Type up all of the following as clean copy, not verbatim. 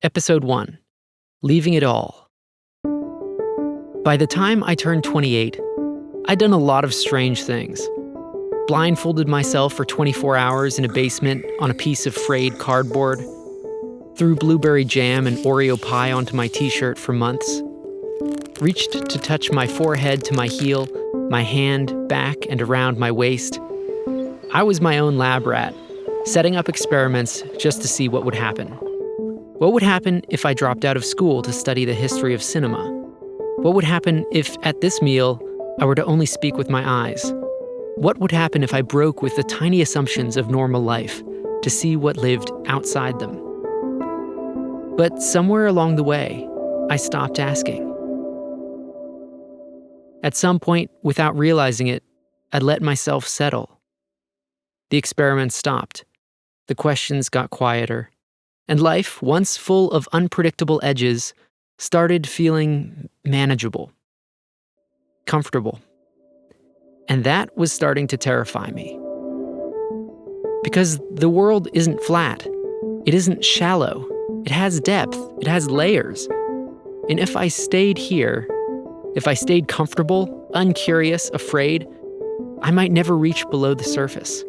Episode 1. Leaving It All. By the time I turned 28, I'd done a lot of strange things. Blindfolded myself for 24 hours in a basement on a piece of frayed cardboard. Threw blueberry jam and Oreo pie onto my t-shirt for months. Reached to touch my forehead to my heel, my hand back and around my waist. I was my own lab rat, setting up experiments just to see what would happen. What would happen if I dropped out of school to study the history of cinema? What would happen if, at this meal, I were to only speak with my eyes? What would happen if I broke with the tiny assumptions of normal life to see what lived outside them? But somewhere along the way, I stopped asking. At some point, without realizing it, I'd let myself settle. The experiments stopped. The questions got quieter. And life, once full of unpredictable edges, started feeling manageable, comfortable. And that was starting to terrify me. Because the world isn't flat. It isn't shallow. It has depth. It has layers. And if I stayed here, if I stayed comfortable, uncurious, afraid, I might never reach below the surface.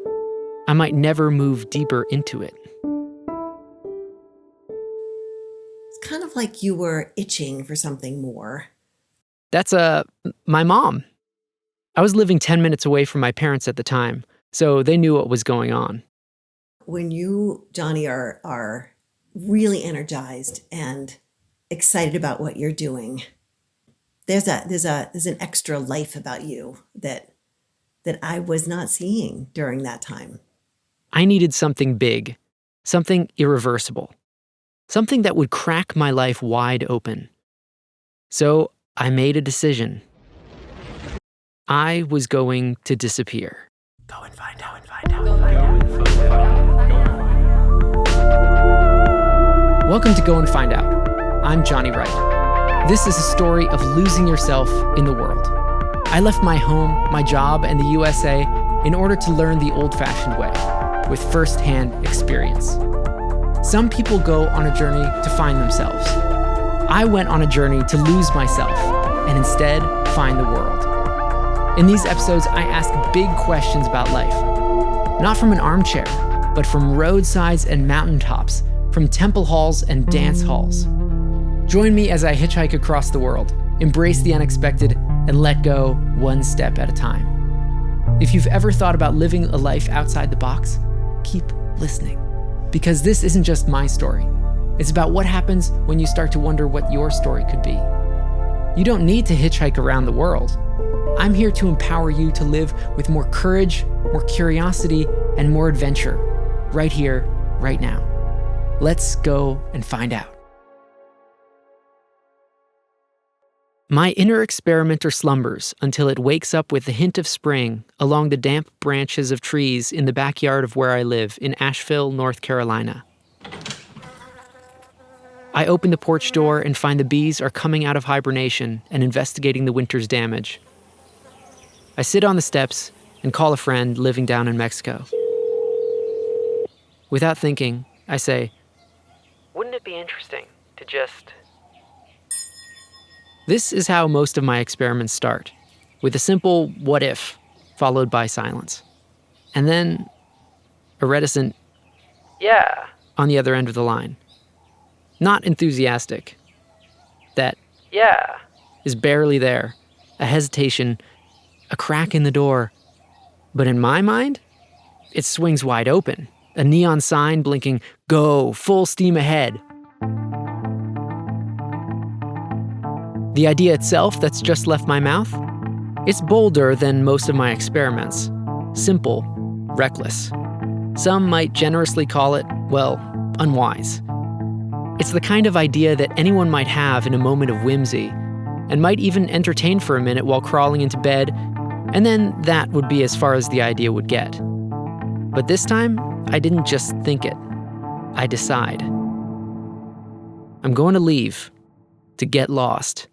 I might never move deeper into it. Kind of like you were itching for something more. That's my mom. I was living 10 minutes away from my parents at the time, so they knew what was going on. When you, Jonny, are really energized and excited about what you're doing, there's an extra life about you that I was not seeing during that time. I needed something big, something irreversible. Something that would crack my life wide open. So I made a decision. I was going to disappear. Go and find out. Welcome to Go and Find Out. I'm Jonny Wright. This is a story of losing yourself in the world. I left my home, my job, and the USA in order to learn the old-fashioned way, with first-hand experience. Some people go on a journey to find themselves. I went on a journey to lose myself and instead find the world. In these episodes, I ask big questions about life. Not from an armchair, but from roadsides and mountaintops, from temple halls and dance halls. Join me as I hitchhike across the world, embrace the unexpected, and let go one step at a time. If you've ever thought about living a life outside the box, keep listening. Because this isn't just my story. It's about what happens when you start to wonder what your story could be. You don't need to hitchhike around the world. I'm here to empower you to live with more courage, more curiosity, and more adventure, right here, right now. Let's go and find out. My inner experimenter slumbers until it wakes up with the hint of spring along the damp branches of trees in the backyard of where I live in Asheville, North Carolina. I open the porch door and find the bees are coming out of hibernation and investigating the winter's damage. I sit on the steps and call a friend living down in Mexico. Without thinking, I say, "Wouldn't it be interesting to just..." This is how most of my experiments start, with a simple what if, followed by silence. And then a reticent, "yeah," on the other end of the line. Not enthusiastic. That "yeah" is barely there, a hesitation, a crack in the door. But in my mind, it swings wide open, a neon sign blinking, "Go, full steam ahead." The idea itself that's just left my mouth? It's bolder than most of my experiments. Simple, reckless. Some might generously call it, well, unwise. It's the kind of idea that anyone might have in a moment of whimsy, and might even entertain for a minute while crawling into bed, and then that would be as far as the idea would get. But this time, I didn't just think it. I decide. I'm going to leave, to get lost.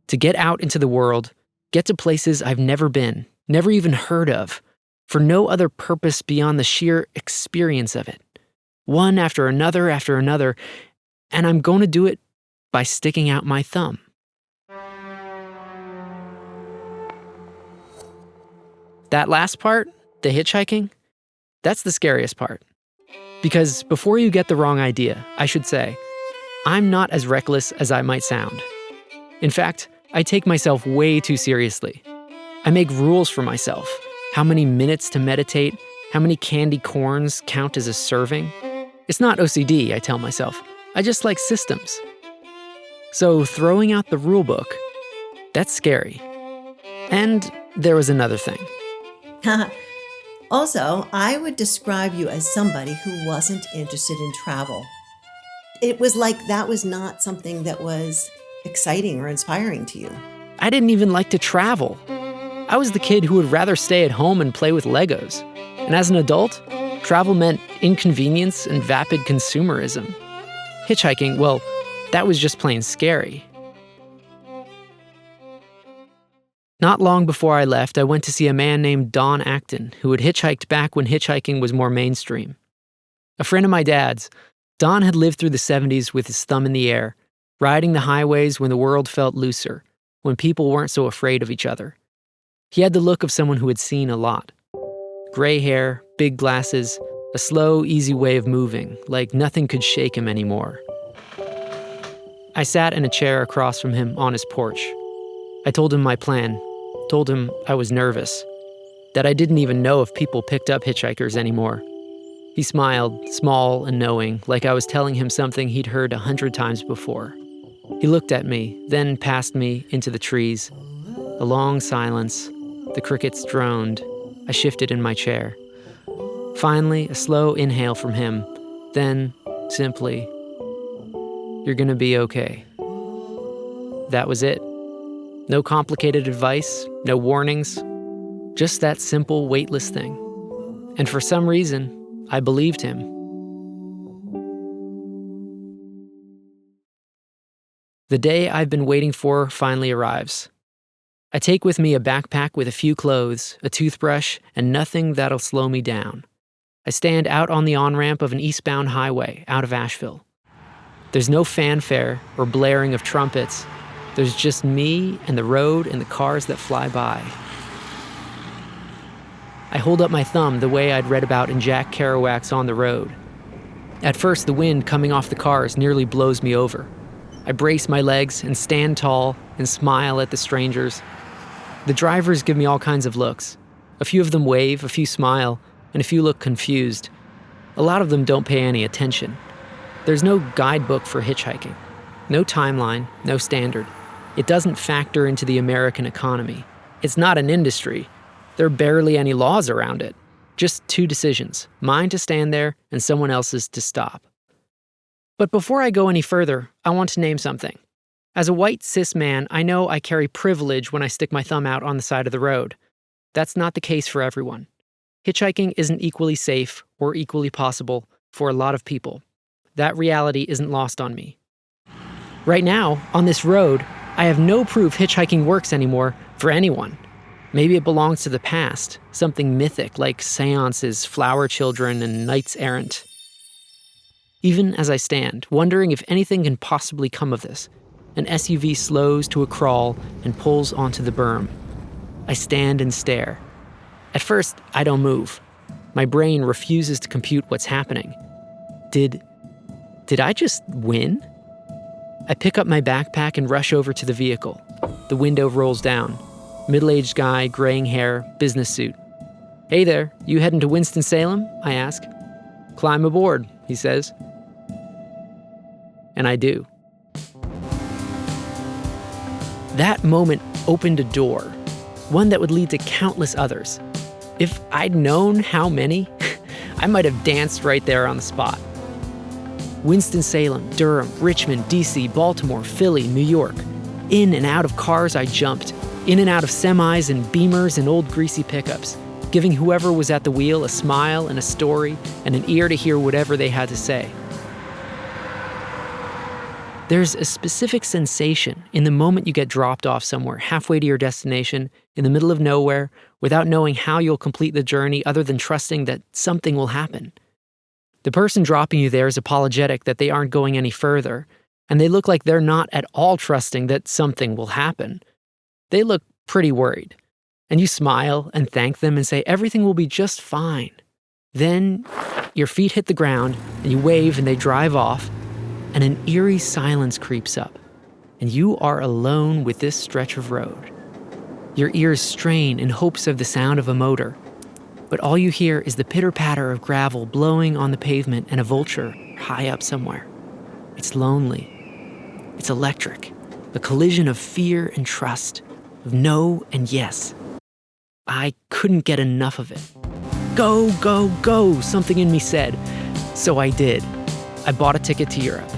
To get out into the world, get to places I've never been, never even heard of, for no other purpose beyond the sheer experience of it. One after another, And I'm going to do it by sticking out my thumb. That last part, the hitchhiking, that's the scariest part. Because before you get the wrong idea, I should say, I'm not as reckless as I might sound. In fact, I take myself way too seriously. I make rules for myself. How many minutes to meditate, how many candy corns count as a serving. It's not OCD, I tell myself. I just like systems. So throwing out the rule book, that's scary. And there was another thing. Also, I would describe you as somebody who wasn't interested in travel. It was like that was not something that was exciting or inspiring to you. I didn't even like to travel. I was the kid who would rather stay at home and play with Legos. And as an adult, travel meant inconvenience and vapid consumerism. Hitchhiking, well, that was just plain scary. Not long before I left, I went to see a man named Don Acton, who had hitchhiked back when hitchhiking was more mainstream. A friend of my dad's, Don had lived through the 70s with his thumb in the air, riding the highways when the world felt looser, when people weren't so afraid of each other. He had the look of someone who had seen a lot. Gray hair, big glasses, a slow, easy way of moving, like nothing could shake him anymore. I sat in a chair across from him on his porch. I told him my plan, told him I was nervous, that I didn't even know if people picked up hitchhikers anymore. He smiled, small and knowing, like I was telling him something he'd heard 100 times before. He looked at me, then past me into the trees. A long silence. The crickets droned. I shifted in my chair. Finally, a slow inhale from him. Then, simply, "You're gonna be okay." That was it. No complicated advice, no warnings, just that simple, weightless thing. And for some reason, I believed him. The day I've been waiting for finally arrives. I take with me a backpack with a few clothes, a toothbrush, and nothing that'll slow me down. I stand out on the on-ramp of an eastbound highway out of Asheville. There's no fanfare or blaring of trumpets. There's just me and the road and the cars that fly by. I hold up my thumb the way I'd read about in Jack Kerouac's On the Road. At first, the wind coming off the cars nearly blows me over. I brace my legs and stand tall and smile at the strangers. The drivers give me all kinds of looks. A few of them wave, a few smile, and a few look confused. A lot of them don't pay any attention. There's no guidebook for hitchhiking. No timeline, no standard. It doesn't factor into the American economy. It's not an industry. There are barely any laws around it. Just two decisions, mine to stand there and someone else's to stop. But before I go any further, I want to name something. As a white cis man, I know I carry privilege when I stick my thumb out on the side of the road. That's not the case for everyone. Hitchhiking isn't equally safe or equally possible for a lot of people. That reality isn't lost on me. Right now, on this road, I have no proof hitchhiking works anymore for anyone. Maybe it belongs to the past, something mythic like seances, flower children, and knights errant. Even as I stand, wondering if anything can possibly come of this, an SUV slows to a crawl and pulls onto the berm. I stand and stare. At first, I don't move. My brain refuses to compute what's happening. Did I just win? I pick up my backpack and rush over to the vehicle. The window rolls down. Middle-aged guy, graying hair, business suit. "Hey there, you heading to Winston-Salem?" I ask. "Climb aboard," he says. And I do. That moment opened a door, one that would lead to countless others. If I'd known how many, I might have danced right there on the spot. Winston-Salem, Durham, Richmond, DC, Baltimore, Philly, New York. In and out of cars I jumped, in and out of semis and Beamers and old greasy pickups, giving whoever was at the wheel a smile and a story and an ear to hear whatever they had to say. There's a specific sensation in the moment you get dropped off somewhere halfway to your destination, in the middle of nowhere, without knowing how you'll complete the journey other than trusting that something will happen. The person dropping you there is apologetic that they aren't going any further, and they look like they're not at all trusting that something will happen. They look pretty worried, and you smile and thank them and say everything will be just fine. Then your feet hit the ground, and you wave and they drive off, and an eerie silence creeps up, and you are alone with this stretch of road. Your ears strain in hopes of the sound of a motor, but all you hear is the pitter-patter of gravel blowing on the pavement and a vulture high up somewhere. It's lonely. It's electric. A collision of fear and trust, of no and yes. I couldn't get enough of it. Go, go, go, something in me said. So I did. I bought a ticket to Europe.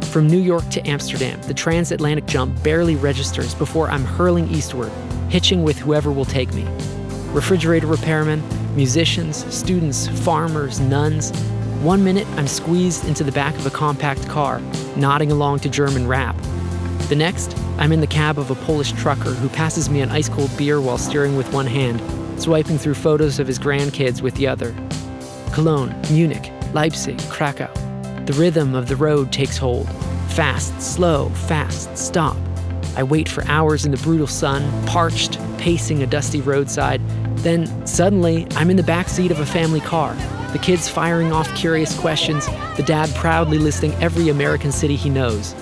From New York to Amsterdam, the transatlantic jump barely registers before I'm hurling eastward, hitching with whoever will take me. Refrigerator repairmen, musicians, students, farmers, nuns. 1 minute, I'm squeezed into the back of a compact car, nodding along to German rap. The next, I'm in the cab of a Polish trucker who passes me an ice-cold beer while steering with one hand, swiping through photos of his grandkids with the other. Cologne, Munich, Leipzig, Krakow. The rhythm of the road takes hold. Fast, slow, fast, stop. I wait for hours in the brutal sun, parched, pacing a dusty roadside. Then, suddenly, I'm in the backseat of a family car. The kids firing off curious questions, the dad proudly listing every American city he knows.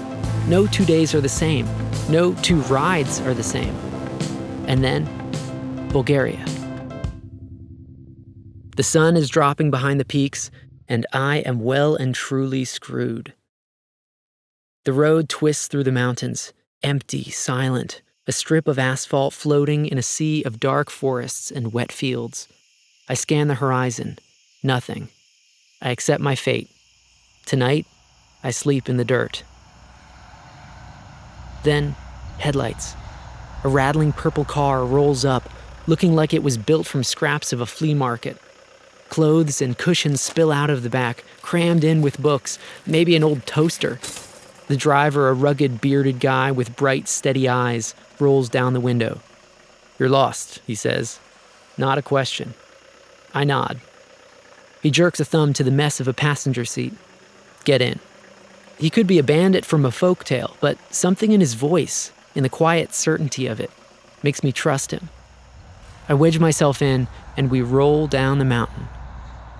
No 2 days are the same. No 2 rides are the same. And then, Bulgaria. The sun is dropping behind the peaks, and I am well and truly screwed. The road twists through the mountains, empty, silent, a strip of asphalt floating in a sea of dark forests and wet fields. I scan the horizon. Nothing. I accept my fate. Tonight, I sleep in the dirt. Then, headlights. A rattling purple car rolls up, looking like it was built from scraps of a flea market. Clothes and cushions spill out of the back, crammed in with books, maybe an old toaster. The driver, a rugged, bearded guy with bright, steady eyes, rolls down the window. "You're lost," he says. Not a question. I nod. He jerks a thumb to the mess of a passenger seat. Get in. He could be a bandit from a folktale, but something in his voice, in the quiet certainty of it, makes me trust him. I wedge myself in, and we roll down the mountain.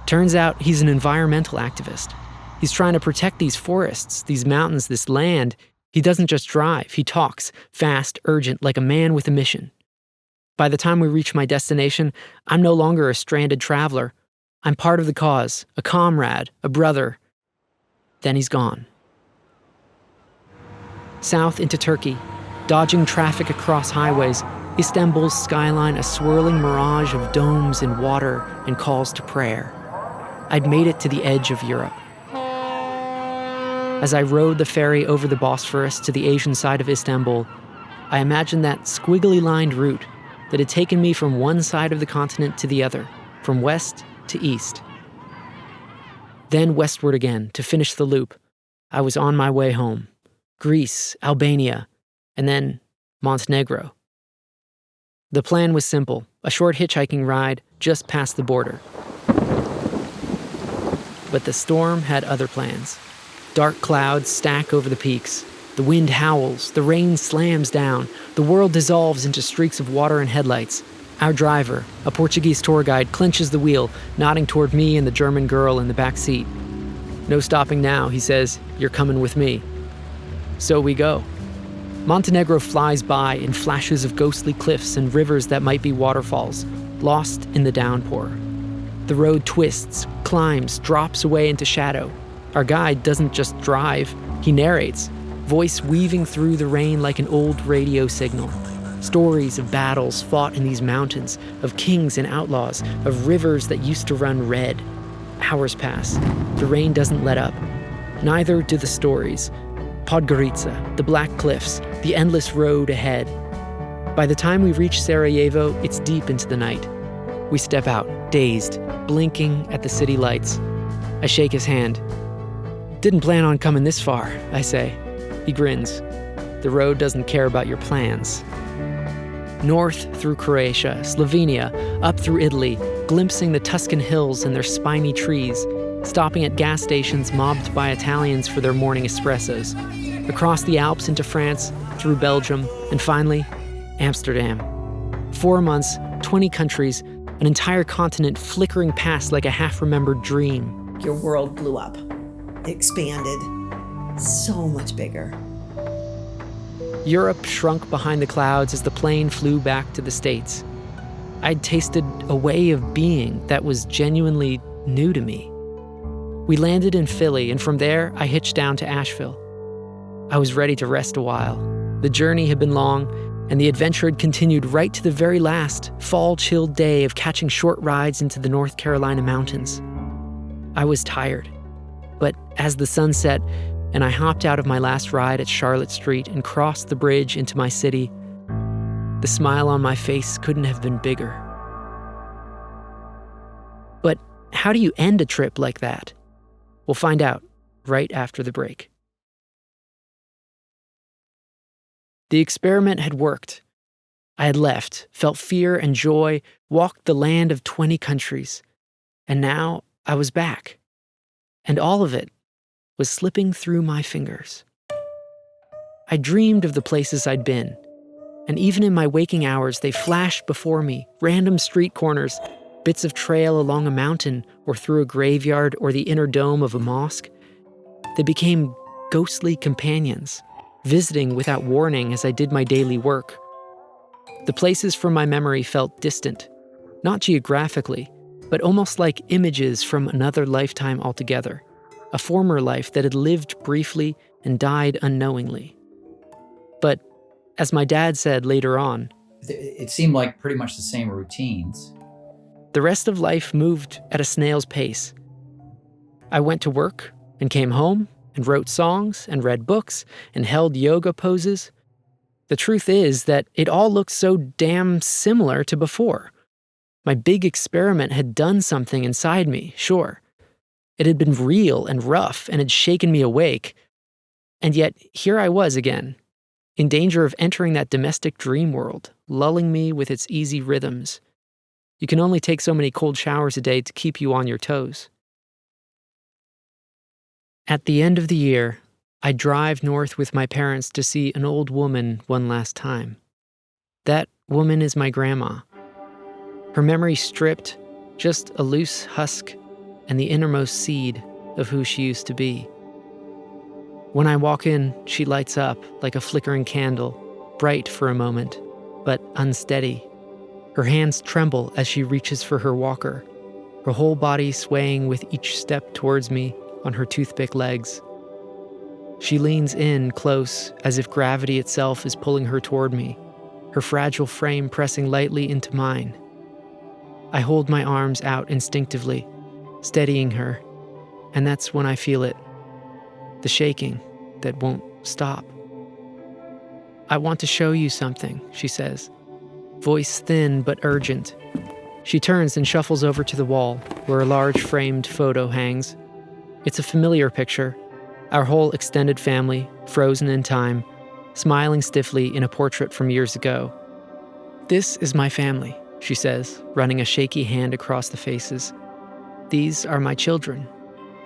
Turns out he's an environmental activist. He's trying to protect these forests, these mountains, this land. He doesn't just drive, he talks, fast, urgent, like a man with a mission. By the time we reach my destination, I'm no longer a stranded traveler. I'm part of the cause, a comrade, a brother. Then he's gone. South into Turkey, dodging traffic across highways, Istanbul's skyline a swirling mirage of domes and water and calls to prayer. I'd made it to the edge of Europe. As I rode the ferry over the Bosphorus to the Asian side of Istanbul, I imagined that squiggly-lined route that had taken me from one side of the continent to the other, from west to east. Then westward again to finish the loop. I was on my way home. Greece, Albania, and then Montenegro. The plan was simple, a short hitchhiking ride just past the border. But the storm had other plans. Dark clouds stack over the peaks. The wind howls, the rain slams down, the world dissolves into streaks of water and headlights. Our driver, a Portuguese tour guide, clenches the wheel, nodding toward me and the German girl in the back seat. "No stopping now," he says. "You're coming with me." So we go. Montenegro flies by in flashes of ghostly cliffs and rivers that might be waterfalls, lost in the downpour. The road twists, climbs, drops away into shadow. Our guide doesn't just drive, he narrates, voice weaving through the rain like an old radio signal. Stories of battles fought in these mountains, of kings and outlaws, of rivers that used to run red. Hours pass. The rain doesn't let up. Neither do the stories. Podgorica, the black cliffs, the endless road ahead. By the time we reach Sarajevo, it's deep into the night. We step out, dazed, blinking at the city lights. I shake his hand. "Didn't plan on coming this far," I say. He grins. "The road doesn't care about your plans." North through Croatia, Slovenia, up through Italy, glimpsing the Tuscan hills and their spiny trees, stopping at gas stations mobbed by Italians for their morning espressos, across the Alps into France, through Belgium, and finally, Amsterdam. 4 months, 20 countries, an entire continent flickering past like a half-remembered dream. Your world blew up, expanded, so much bigger. Europe shrunk behind the clouds as the plane flew back to the States. I'd tasted a way of being that was genuinely new to me. We landed in Philly, and from there, I hitched down to Asheville. I was ready to rest a while. The journey had been long, and the adventure had continued right to the very last, fall-chilled day of catching short rides into the North Carolina mountains. I was tired, but as the sun set and I hopped out of my last ride at Charlotte Street and crossed the bridge into my city, the smile on my face couldn't have been bigger. But how do you end a trip like that? We'll find out right after the break. The experiment had worked. I had left, felt fear and joy, walked the land of 20 countries, and now I was back. And all of it was slipping through my fingers. I dreamed of the places I'd been, and even in my waking hours, they flashed before me, random street corners, bits of trail along a mountain or through a graveyard or the inner dome of a mosque. They became ghostly companions, visiting without warning as I did my daily work. The places from my memory felt distant, not geographically, but almost like images from another lifetime altogether, a former life that had lived briefly and died unknowingly. But as my dad said later on, it seemed like pretty much the same routines. The rest of life moved at a snail's pace. I went to work and came home and wrote songs and read books and held yoga poses. The truth is that it all looked so damn similar to before. My big experiment had done something inside me, sure. It had been real and rough and had shaken me awake. And yet, here I was again, in danger of entering that domestic dream world, lulling me with its easy rhythms. You can only take so many cold showers a day to keep you on your toes. At the end of the year, I drive north with my parents to see an old woman one last time. That woman is my grandma. Her memory stripped, just a loose husk and the innermost seed of who she used to be. When I walk in, she lights up like a flickering candle, bright for a moment, but unsteady. Her hands tremble as she reaches for her walker, her whole body swaying with each step towards me on her toothpick legs. She leans in close as if gravity itself is pulling her toward me, her fragile frame pressing lightly into mine. I hold my arms out instinctively, steadying her, and that's when I feel it, the shaking that won't stop. "I want to show you something," she says, voice thin but urgent. She turns and shuffles over to the wall where a large framed photo hangs. It's a familiar picture, our whole extended family, frozen in time, smiling stiffly in a portrait from years ago. "This is my family," she says, running a shaky hand across the faces. "These are my children."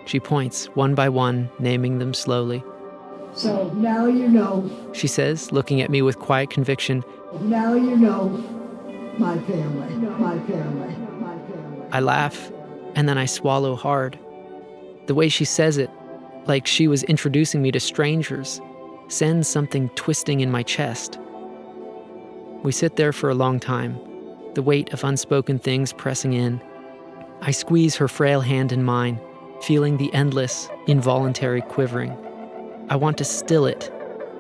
She points, one by one, naming them slowly. "So now you know," she says, looking at me with quiet conviction. "Now you know my family, my family, my family." I laugh, and then I swallow hard. The way she says it, like she was introducing me to strangers, sends something twisting in my chest. We sit there for a long time, the weight of unspoken things pressing in. I squeeze her frail hand in mine, feeling the endless, involuntary quivering. I want to still it,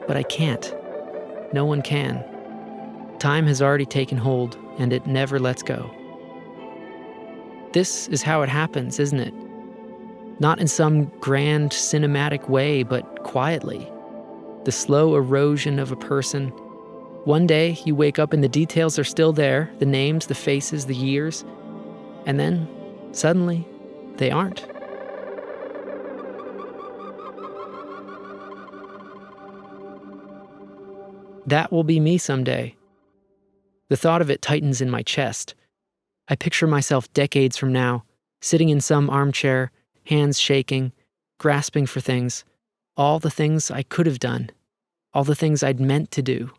but I can't. No one can. Time has already taken hold, and it never lets go. This is how it happens, isn't it? Not in some grand cinematic way, but quietly. The slow erosion of a person. One day, you wake up and the details are still there, the names, the faces, the years. And then, suddenly, they aren't. That will be me someday. The thought of it tightens in my chest. I picture myself decades from now, sitting in some armchair, hands shaking, grasping for things, all the things I could have done, all the things I'd meant to do.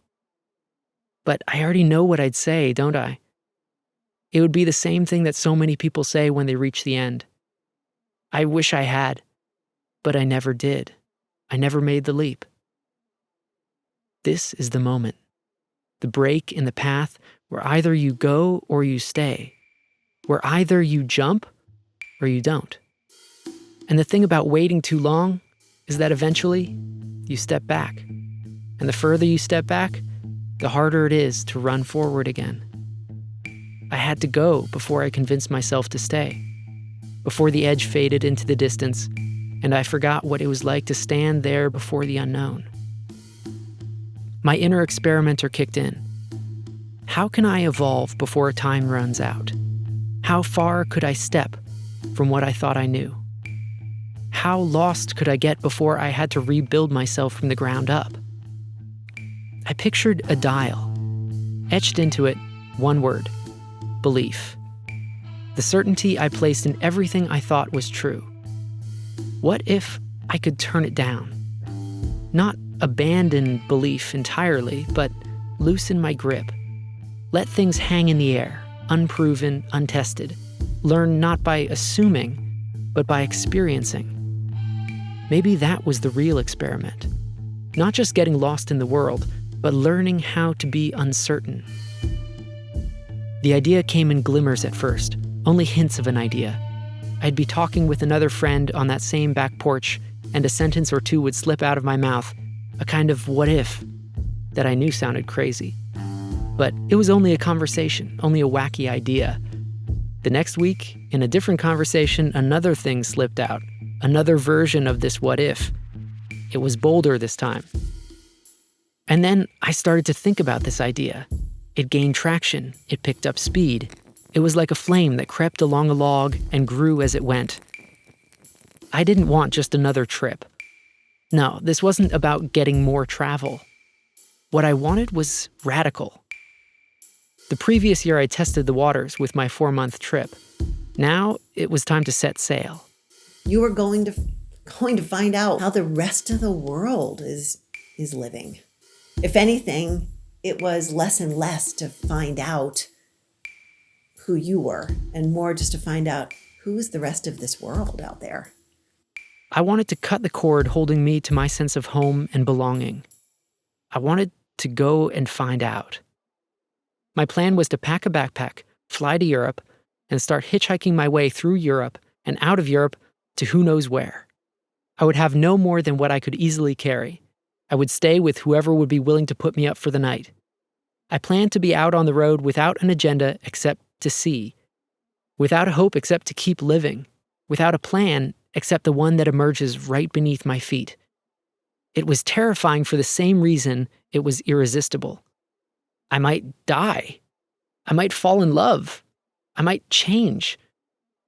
But I already know what I'd say, don't I? It would be the same thing that so many people say when they reach the end. I wish I had, but I never did. I never made the leap. This is the moment, the break in the path where either you go or you stay, where either you jump or you don't. And the thing about waiting too long is that eventually you step back. And the further you step back, the harder it is to run forward again. I had to go before I convinced myself to stay, before the edge faded into the distance and I forgot what it was like to stand there before the unknown. My inner experimenter kicked in. How can I evolve before time runs out? How far could I step from what I thought I knew? How lost could I get before I had to rebuild myself from the ground up? I pictured a dial. Etched into it, one word: belief. The certainty I placed in everything I thought was true. What if I could turn it down? Not abandon belief entirely, but loosen my grip. Let things hang in the air, unproven, untested. Learn not by assuming, but by experiencing. Maybe that was the real experiment. Not just getting lost in the world, but learning how to be uncertain. The idea came in glimmers at first, only hints of an idea. I'd be talking with another friend on that same back porch, and a sentence or two would slip out of my mouth, a kind of what if that I knew sounded crazy. But it was only a conversation, only a wacky idea. The next week, in a different conversation, another thing slipped out, another version of this what if. It was bolder this time. And then I started to think about this idea. It gained traction, it picked up speed. It was like a flame that crept along a log and grew as it went. I didn't want just another trip. No, this wasn't about getting more travel. What I wanted was radical. The previous year I tested the waters with my 4-month trip. Now it was time to set sail. You were going to find out how the rest of the world is living. If anything, it was less and less to find out who you were, and more just to find out who's the rest of this world out there. I wanted to cut the cord holding me to my sense of home and belonging. I wanted to go and find out. My plan was to pack a backpack, fly to Europe, and start hitchhiking my way through Europe and out of Europe to who knows where. I would have no more than what I could easily carry. I would stay with whoever would be willing to put me up for the night. I planned to be out on the road without an agenda except to see, without a hope except to keep living, without a plan except the one that emerges right beneath my feet. It was terrifying for the same reason it was irresistible. I might die. I might fall in love. I might change.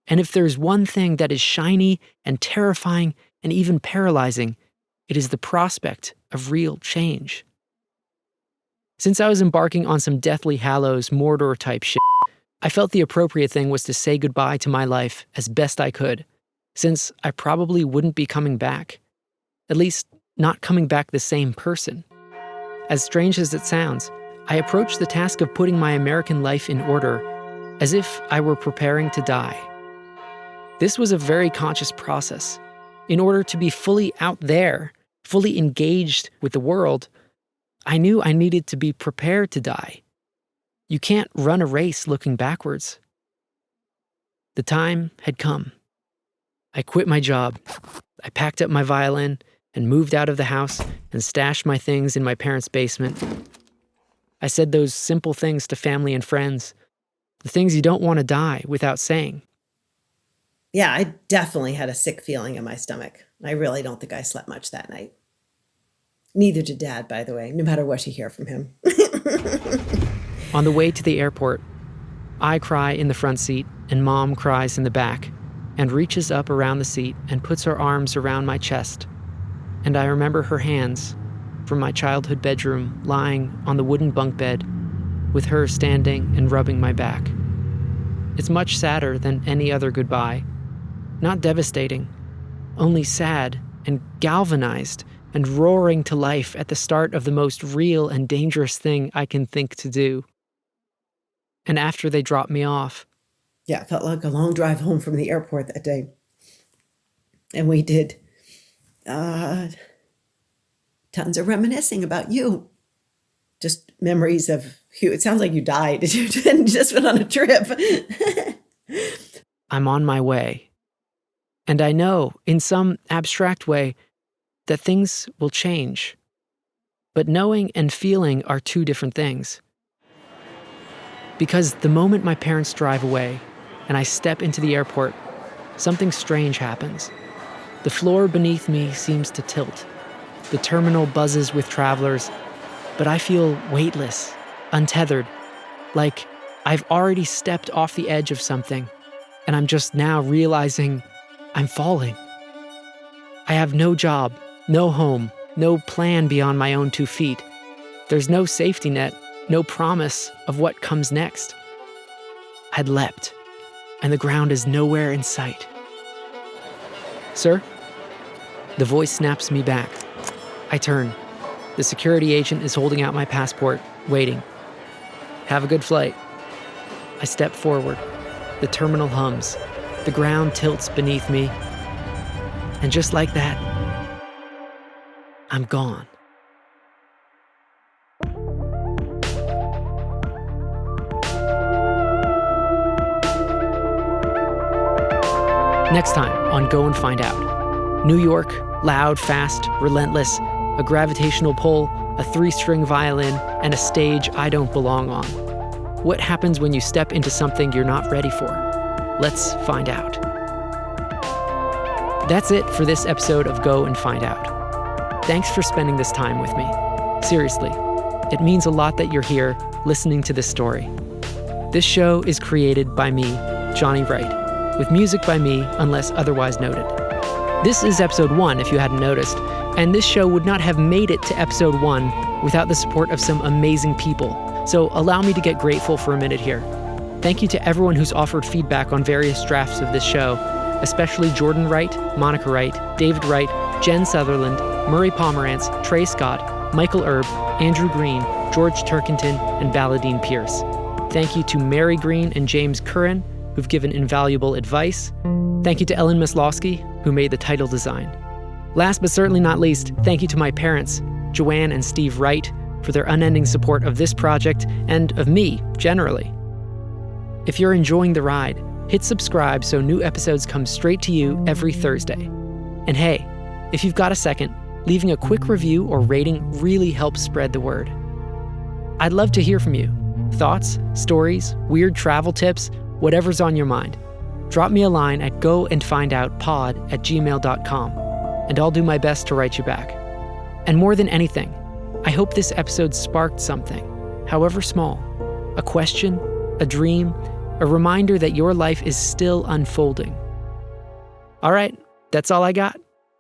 And if there's one thing that is shiny and terrifying and even paralyzing, it is the prospect of real change. Since I was embarking on some Deathly Hallows Mordor-type shit, I felt the appropriate thing was to say goodbye to my life as best I could, since I probably wouldn't be coming back. At least, not coming back the same person. As strange as it sounds, I approached the task of putting my American life in order as if I were preparing to die. This was a very conscious process. In order to be fully out there, fully engaged with the world, I knew I needed to be prepared to die. You can't run a race looking backwards. The time had come. I quit my job. I packed up my violin and moved out of the house and stashed my things in my parents' basement. I said those simple things to family and friends, the things you don't want to die without saying. Yeah, I definitely had a sick feeling in my stomach. I really don't think I slept much that night. Neither did Dad, by the way, no matter what you hear from him. On the way to the airport, I cry in the front seat and Mom cries in the back and reaches up around the seat and puts her arms around my chest. And I remember her hands from my childhood bedroom lying on the wooden bunk bed with her standing and rubbing my back. It's much sadder than any other goodbye, Not devastating, only sad and galvanized and roaring to life at the start of the most real and dangerous thing I can think to do. And after they dropped me off, Yeah, it felt like a long drive home from the airport that day. And we did tons of reminiscing about you. Just memories of you. It sounds like you died. You didn't just went on a trip. I'm on my way. And I know, in some abstract way, that things will change. But knowing and feeling are two different things. Because the moment my parents drive away and I step into the airport, something strange happens. The floor beneath me seems to tilt. The terminal buzzes with travelers, but I feel weightless, untethered, like I've already stepped off the edge of something, and I'm just now realizing I'm falling. I have no job, no home, no plan beyond my own 2 feet. There's no safety net, no promise of what comes next. I'd leapt, and the ground is nowhere in sight. Sir? The voice snaps me back. I turn. The security agent is holding out my passport, waiting. Have a good flight. I step forward. The terminal hums. The ground tilts beneath me. And just like that, I'm gone. Next time on Go and Find Out. New York, loud, fast, relentless, a gravitational pull, a 3-string violin, and a stage I don't belong on. What happens when you step into something you're not ready for? Let's find out. That's it for this episode of Go and Find Out. Thanks for spending this time with me. Seriously, it means a lot that you're here listening to this story. This show is created by me, Jonny Wright, with music by me unless otherwise noted. This is episode 1 if you hadn't noticed, and this show would not have made it to episode 1 without the support of some amazing people. So allow me to get grateful for a minute here. Thank you to everyone who's offered feedback on various drafts of this show, especially Jordan Wright, Monica Wright, David Wright, Jen Sutherland, Murray Pomerantz, Trey Scott, Michael Erb, Andrew Green, George Turkington, and Balladine Pierce. Thank you to Mary Green and James Curran, who've given invaluable advice. Thank you to Ellen Maslowski, who made the title design. Last but certainly not least, thank you to my parents, Joanne and Steve Wright, for their unending support of this project and of me, generally. If you're enjoying the ride, hit subscribe so new episodes come straight to you every Thursday. And hey, if you've got a second, leaving a quick review or rating really helps spread the word. I'd love to hear from you. Thoughts, stories, weird travel tips, whatever's on your mind. Drop me a line at goandfindoutpod@gmail.com, and I'll do my best to write you back. And more than anything, I hope this episode sparked something, however small, a question, a dream, a reminder that your life is still unfolding. All right, that's all I got.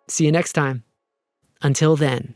See you next time. Until then.